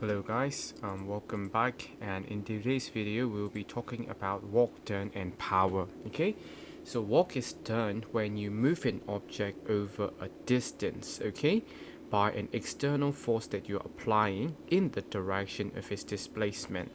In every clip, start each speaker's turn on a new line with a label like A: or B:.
A: Hello guys, welcome back, and in today's video we'll be talking about work done and power. Okay, so work is done when you move an object over a distance, okay, by an external force that you're applying in the direction of its displacement.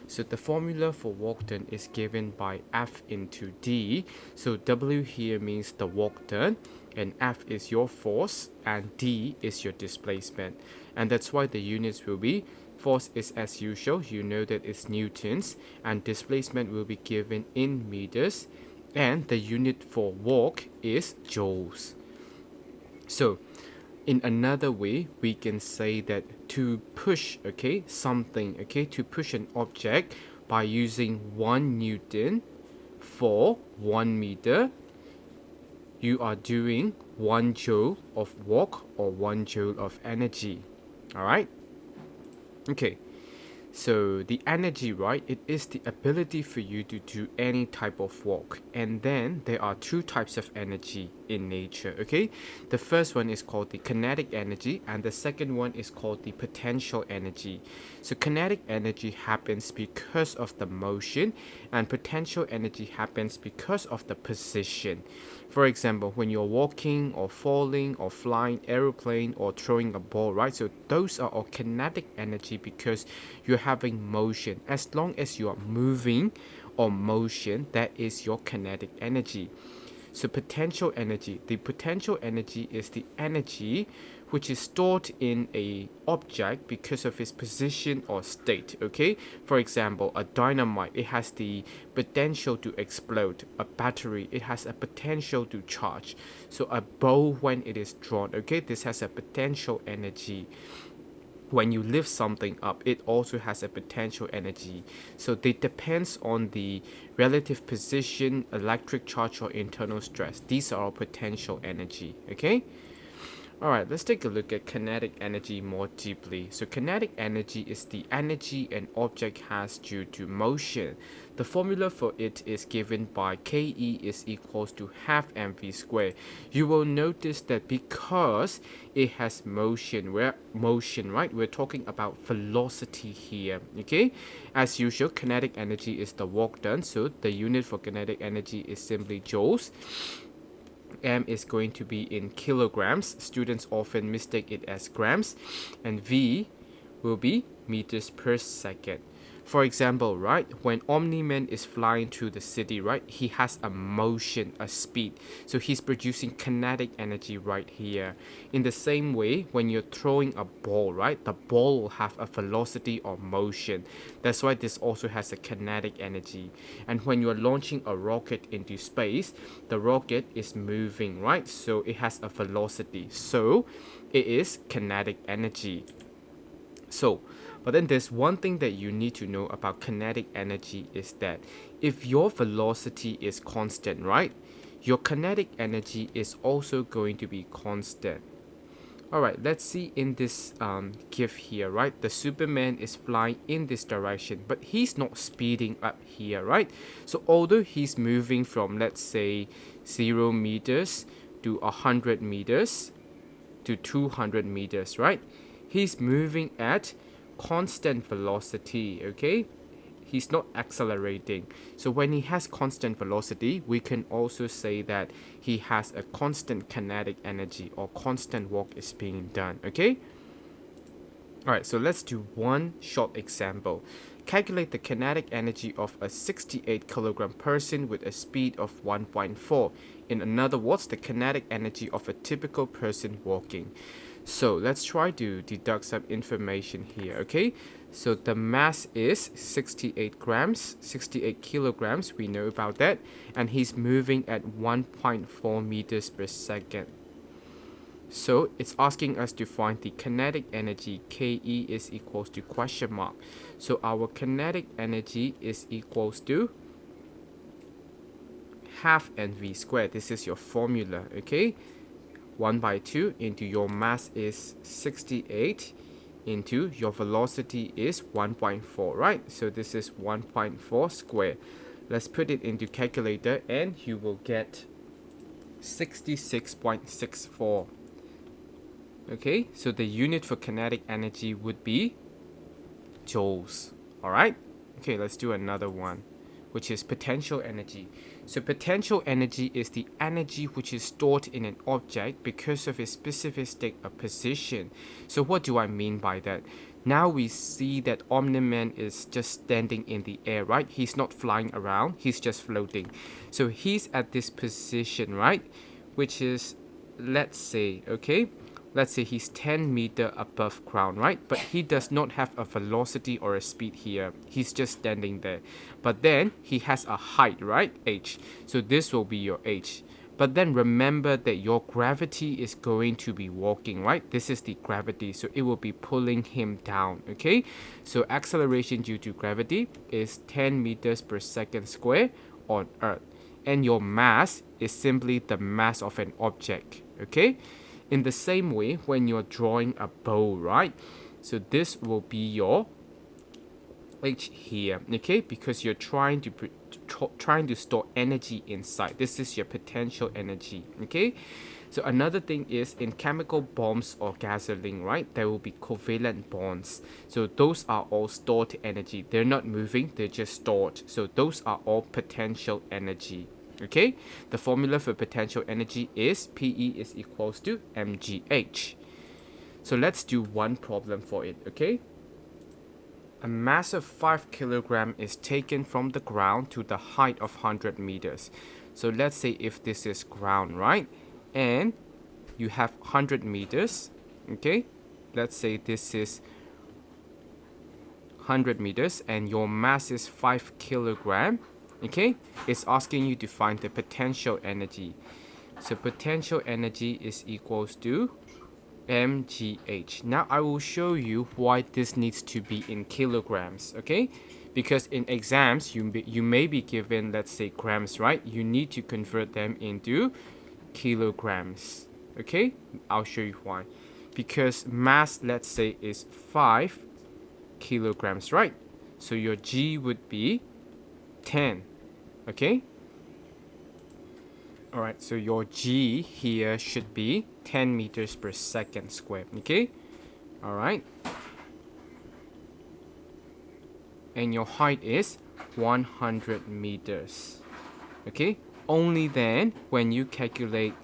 A: So the formula for work done is given by F into D. So W here means the work done, and F is your force and D is your displacement. And that's why the units will be force is as usual, you know that it's newtons, and displacement will be given in meters, and the unit for work is joules. So in another way, we can say that to push, okay, something, okay, to push an object by using 1 Newton for 1 meter, you are doing 1 joule of work or 1 joule of energy. All right. Okay. So the energy, right, it is the ability for you to do any type of work. And then there are two types of energy in nature, okay? The first one is called the kinetic energy, and the second one is called the potential energy. So kinetic energy happens because of the motion, and potential energy happens because of the position. For example, when you're walking or falling or flying aeroplane or throwing a ball, right? So those are all kinetic energy because you're having motion. As long as you are moving or motion, that is your kinetic energy. So potential energy, the potential energy is the energy which is stored in a object because of its position or state, okay? For example, a dynamite, it has the potential to explode. A battery, it has a potential to charge. So a bow, when it is drawn, okay, this has a potential energy. When you lift something up, it also has a potential energy. So they depends on the relative position, electric charge, or internal stress. These are all potential energy, okay? Alright, let's take a look at kinetic energy more deeply. So kinetic energy is the energy an object has due to motion. The formula for it is given by Ke is equals to half mv squared. You will notice that because it has motion, right? We're talking about velocity here, okay? As usual, kinetic energy is the work done, so the unit for kinetic energy is simply joules. M is going to be in kilograms. Students often mistake it as grams. And V will be meters per second. For example, right, when Omni-Man is flying through the city, right, he has a motion, a speed. So he's producing kinetic energy right here. In the same way, when you're throwing a ball, right, the ball will have a velocity or motion. That's why this also has a kinetic energy. And when you're launching a rocket into space, the rocket is moving, right? So it has a velocity. So it is kinetic energy. So, but then there's one thing that you need to know about kinetic energy is that if your velocity is constant, right, your kinetic energy is also going to be constant. Alright, let's see in this GIF here, right? The Superman is flying in this direction, but he's not speeding up here, right? So although he's moving from, let's say, 0 meters to 100 meters to 200 meters, right? He's moving at constant velocity, okay? He's not accelerating. So when he has constant velocity, we can also say that he has a constant kinetic energy or constant work is being done, okay? Alright, so let's do one short example. Calculate the kinetic energy of a 68 kilogram person with a speed of 1.4. In other words, the kinetic energy of a typical person walking. So let's try to deduct some information here, okay? So the mass is 68 grams, 68 kilograms, we know about that. And he's moving at 1.4 meters per second. So it's asking us to find the kinetic energy. Ke is equals to question mark. So our kinetic energy is equals to half mv squared. This is your formula, okay? 1 by 2 into your mass is 68 into your velocity is 1.4, right? So this is 1.4 squared. Let's put it into calculator and you will get 66.64. Okay, so the unit for kinetic energy would be joules. All right. Okay, let's do another one, which is potential energy. So potential energy is the energy which is stored in an object because of its specific state or position. So what do I mean by that? Now we see that Omni-Man is just standing in the air, right? He's not flying around, he's just floating. So he's at this position, right? Which is, let's say, okay, let's say he's 10 meter above ground, right? But he does not have a velocity or a speed here. He's just standing there. But then he has a height, right? H. So this will be your H. But then remember that your gravity is going to be walking, right? This is the gravity, so it will be pulling him down, okay? So acceleration due to gravity is 10 meters per second square on Earth. And your mass is simply the mass of an object, okay? In the same way, when you're drawing a bow, right? So this will be your H here, okay? Because you're trying to store energy inside. This is your potential energy, okay? So another thing is in chemical bombs or gasoline, right? There will be covalent bonds. So those are all stored energy. They're not moving, they're just stored. So those are all potential energy. Okay, the formula for potential energy is PE is equals to mgh. So let's do one problem for it, okay? A mass of 5 kilogram is taken from the ground to the height of 100 meters. So let's say if this is ground, right? And you have 100 meters, okay? Let's say this is 100 meters and your mass is 5 kilogram. Okay, it's asking you to find the potential energy. So potential energy is equals to mgh. Now I will show you why this needs to be in kilograms, okay? Because in exams you may be given, let's say, grams, right? You need to convert them into kilograms, okay? I'll show you why. Because mass, let's say, is 5 kilograms, right? So your G would be 10, okay? All right, so your G here should be 10 meters per second squared, okay? All right. And your height is 100 meters, okay? Only then when you calculate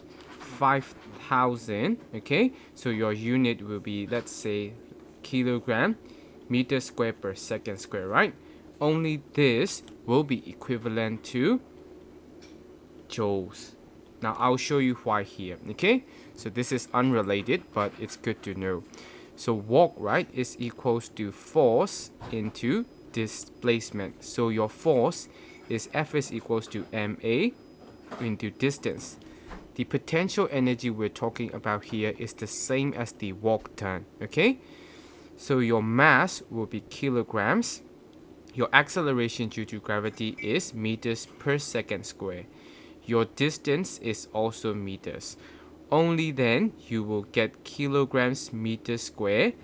A: 5,000, okay? So your unit will be, let's say, kilogram meter squared per second squared, right? Only this will be equivalent to joules. Now I'll show you why here, okay? So this is unrelated, but it's good to know. So walk, right, is equals to force into displacement. So your force is F is equals to ma into distance. The potential energy we're talking about here is the same as the walk done, okay? So your mass will be kilograms. Your acceleration due to gravity is meters per second square. Your distance is also meters. Only then you will get kilograms meter square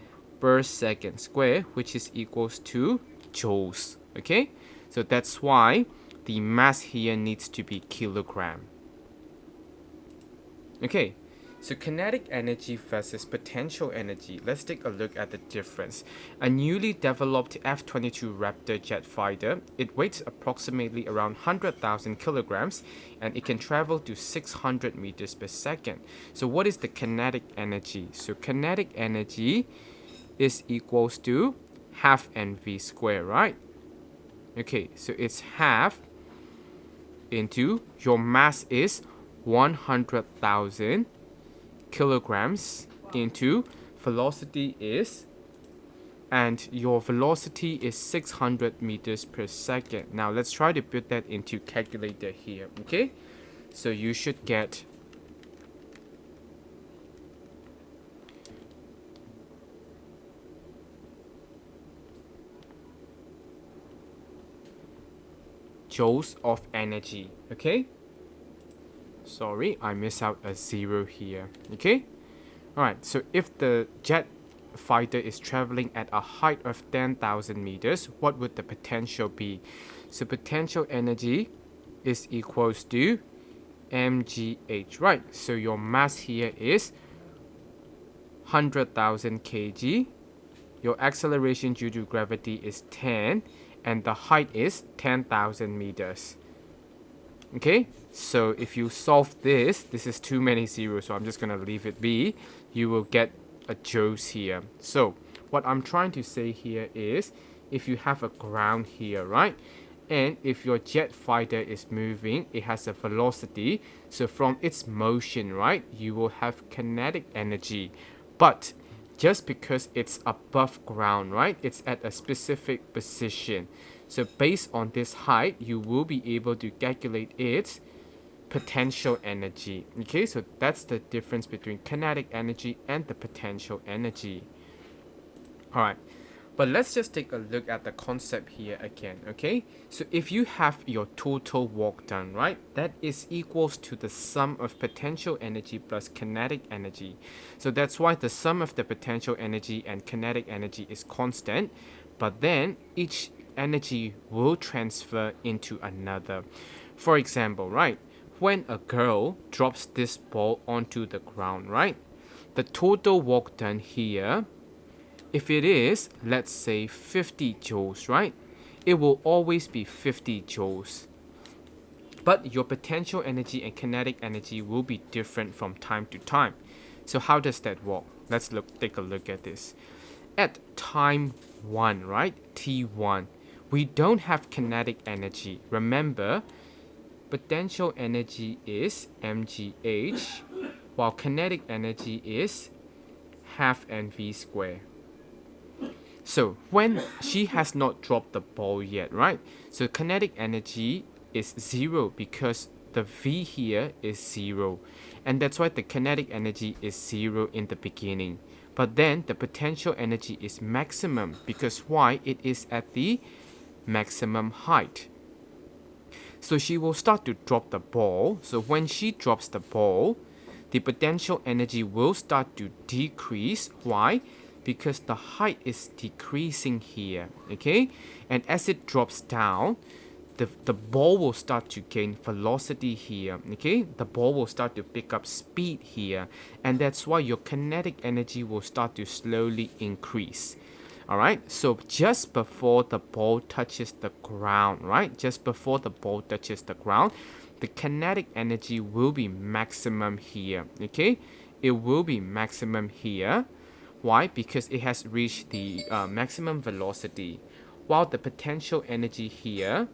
A: per second square, which is equals to joules, okay? So that's why the mass here needs to be kilogram. Okay, so kinetic energy versus potential energy. Let's take a look at the difference. A newly developed F-22 Raptor jet fighter, it weighs approximately around 100,000 kilograms and it can travel to 600 meters per second. So what is the kinetic energy? So kinetic energy is equals to half mv squared, right? Okay, so it's half into your mass is 100,000 kilograms into velocity is, and your velocity is 600 meters per second. Now let's try to put that into calculator here, okay? So you should get joules of energy, okay? Sorry, I missed out a zero here, okay? Alright, so if the jet fighter is traveling at a height of 10,000 meters, what would the potential be? So potential energy is equals to mgh, right? So your mass here is 100,000 kg your acceleration due to gravity is 10 and the height is 10,000 meters. Okay, so if you solve this is too many zeros, so I'm just gonna leave it be. You will get a joules here. So what I'm trying to say here is, if you have a ground here, right, and if your jet fighter is moving, it has a velocity, so from its motion, right, you will have kinetic energy. But just because it's above ground, right, it's at a specific position, so based on this height, you will be able to calculate its potential energy. Okay, so that's the difference between kinetic energy and the potential energy. All right, but let's just take a look at the concept here again. Okay, so if you have your total work done, right, that is equals to the sum of potential energy plus kinetic energy. So that's why the sum of the potential energy and kinetic energy is constant, but then each energy will transfer into another. For example, right, when a girl drops this ball onto the ground, right, the total work done here, if it is, let's say 50 joules, right, it will always be 50 joules. But your potential energy and kinetic energy will be different from time to time. So how does that work? Let's take a look at this. At time 1, right, T1, we don't have kinetic energy. Remember, potential energy is mgh, while kinetic energy is half mv squared. So when she has not dropped the ball yet, right? So kinetic energy is 0 because the v here is 0. And that's why the kinetic energy is 0 in the beginning. But then the potential energy is maximum because why? It is at the maximum height. So she will start to drop the ball. So when she drops the ball, the potential energy will start to decrease. Why? Because the height is decreasing here, okay? And as it drops down, the ball will start to gain velocity here, okay? The ball will start to pick up speed here, and that's why your kinetic energy will start to slowly increase. Alright, so just before the ball touches the ground, right? Just before the ball touches the ground, the kinetic energy will be maximum here, okay? It will be maximum here. Why? Because it has reached the maximum velocity. While the potential energy here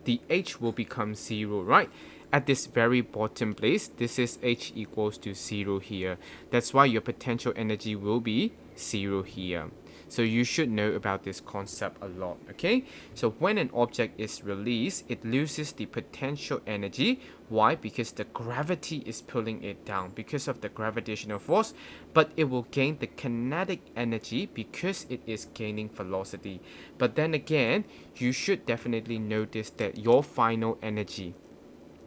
A: the h will become 0, right? At this very bottom place, this is h equals to 0 here. That's why your potential energy will be 0 here. So you should know about this concept a lot, okay? So when an object is released, it loses the potential energy. Why? Because the gravity is pulling it down because of the gravitational force, but it will gain the kinetic energy because it is gaining velocity. But then again, you should definitely notice that your final energy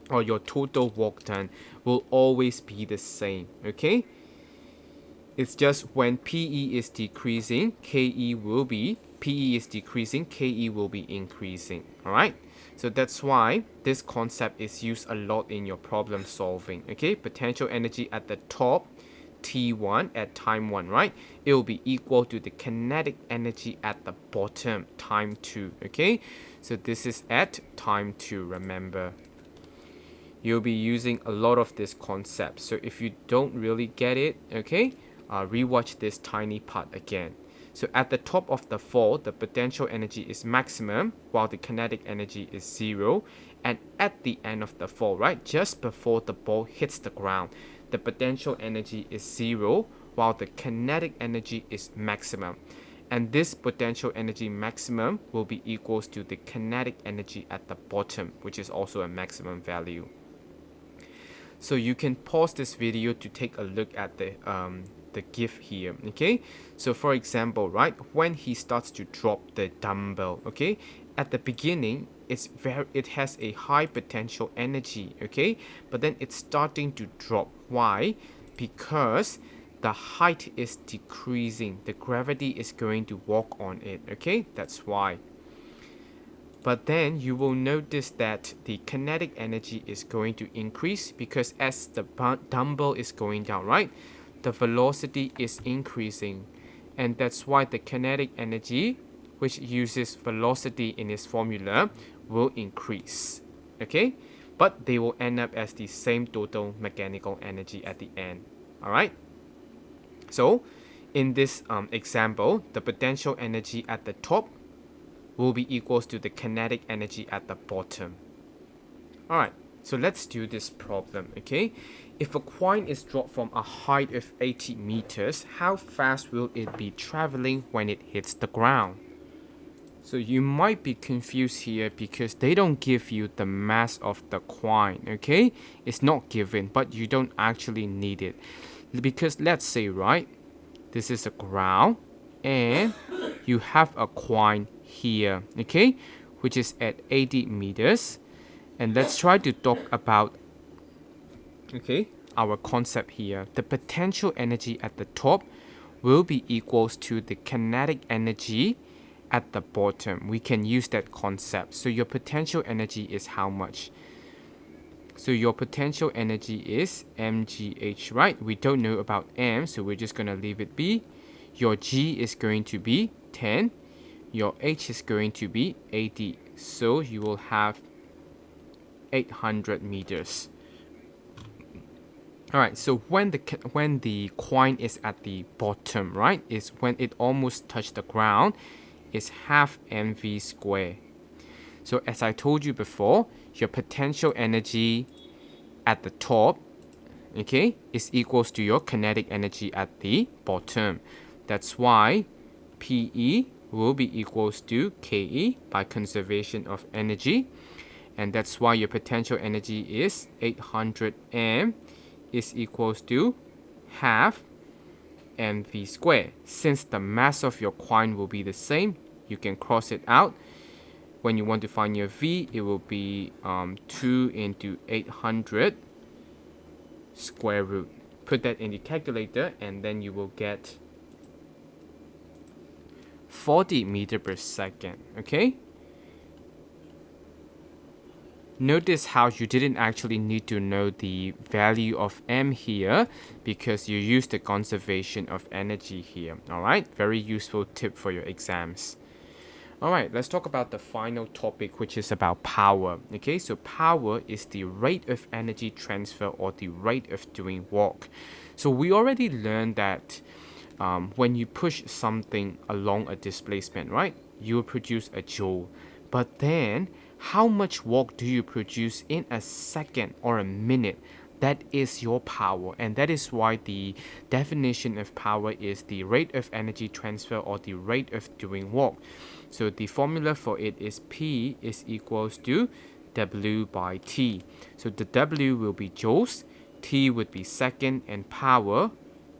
A: or your total work done will always be the same, okay? It's just when PE is decreasing, KE will be increasing. Alright? So that's why this concept is used a lot in your problem solving. Okay? Potential energy at the top, T1 at time 1, right? It will be equal to the kinetic energy at the bottom, time 2. Okay? So this is at time 2, remember. You'll be using a lot of this concept. So if you don't really get it, okay, rewatch this tiny part again. So at the top of the fall, the potential energy is maximum, while the kinetic energy is 0. And at the end of the fall, right, just before the ball hits the ground, the potential energy is 0, while the kinetic energy is maximum. And this potential energy maximum will be equals to the kinetic energy at the bottom, which is also a maximum value. So you can pause this video to take a look at the GIF here, okay? So for example, right, when he starts to drop the dumbbell, okay, at the beginning, it has a high potential energy, okay? But then it's starting to drop. Why? Because the height is decreasing. The gravity is going to work on it, okay? That's why. But then you will notice that the kinetic energy is going to increase because as the dumbbell is going down, right, the velocity is increasing. and that's why the kinetic energy, which uses velocity in its formula, will increase. Okay, but they will end up as the same total mechanical energy at the end. All right. So, in this example, the potential energy at the top will be equals to the kinetic energy at the bottom. All right. So let's do this problem. Okay, if a coin is dropped from a height of 80 meters, how fast will it be traveling when it hits the ground? So you might be confused here because they don't give you the mass of the coin, okay? It's not given, but you don't actually need it. Because let's say, right, this is a ground and you have a coin here, okay? Which is at 80 meters. And let's try to talk about, okay, our concept here. The potential energy at the top will be equals to the kinetic energy at the bottom. We can use that concept. So your potential energy is how much? So your potential energy is mgh, right? We don't know about m, so we're just going to leave it be. Your g is going to be 10. Your h is going to be 80. So you will have 800 meters. All right, so when the coin is at the bottom, right, is when it almost touched the ground, is half mv squared. So as I told you before, your potential energy at the top, okay, is equals to your kinetic energy at the bottom. That's why PE will be equals to KE by conservation of energy. And that's why your potential energy is 800 m is equals to half mv squared. Since the mass of your coin will be the same, you can cross it out. When you want to find your v, it will be 2 into 800 square root. Put that in the calculator and then you will get 40 meter per second. Okay, notice how you didn't actually need to know the value of m here because you used the conservation of energy here. All right, very useful tip for your exams. All right, let's talk about the final topic, which is about power. Okay, so power is the rate of energy transfer or the rate of doing work. So we already learned that when you push something along a displacement, right, you will produce a joule. But then, how much work do you produce in a second or a minute? That is your power, and that is why the definition of power is the rate of energy transfer or the rate of doing work. So the formula for it is P is equals to W by T. So the W will be joules, T would be second, and power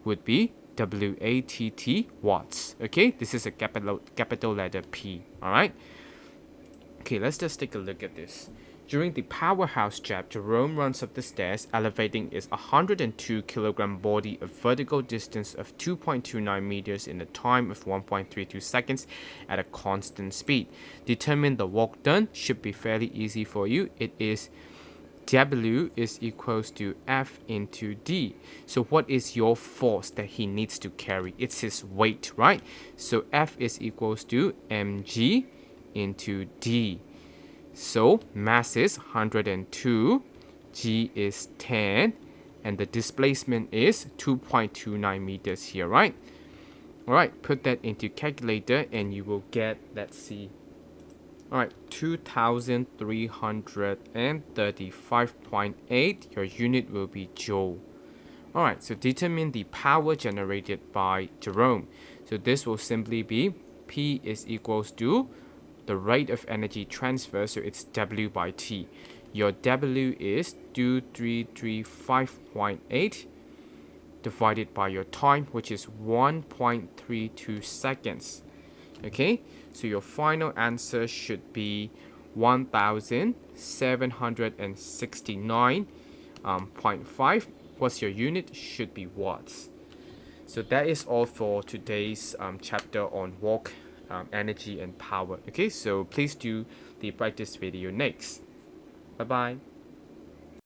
A: would be WATT watts. Okay, this is a capital letter P. All right. Okay, let's just take a look at this. During the powerhouse jab, Jerome runs up the stairs, elevating his 102 kilogram body a vertical distance of 2.29 meters in a time of 1.32 seconds at a constant speed. Determine the work done. Should be fairly easy for you. It is W is equals to F into D. So what is your force that he needs to carry? It's his weight, right? So F is equals to mg into D. So mass is 102, g is 10, and the displacement is 2.29 meters here, right? All right, put that into calculator and you will get, let's see, all right, 2,335.8. Your unit will be joule. All right, so determine the power generated by Jerome. So this will simply be P is equals to the rate of energy transfer, so it's W by T. Your W is 2335.8 divided by your time, which is 1.32 seconds. Okay, so your final answer should be 1769.5. What's your unit? Should be watts. So that is all for today's chapter on work, energy and power. Okay, so please do the practice video next. Bye bye.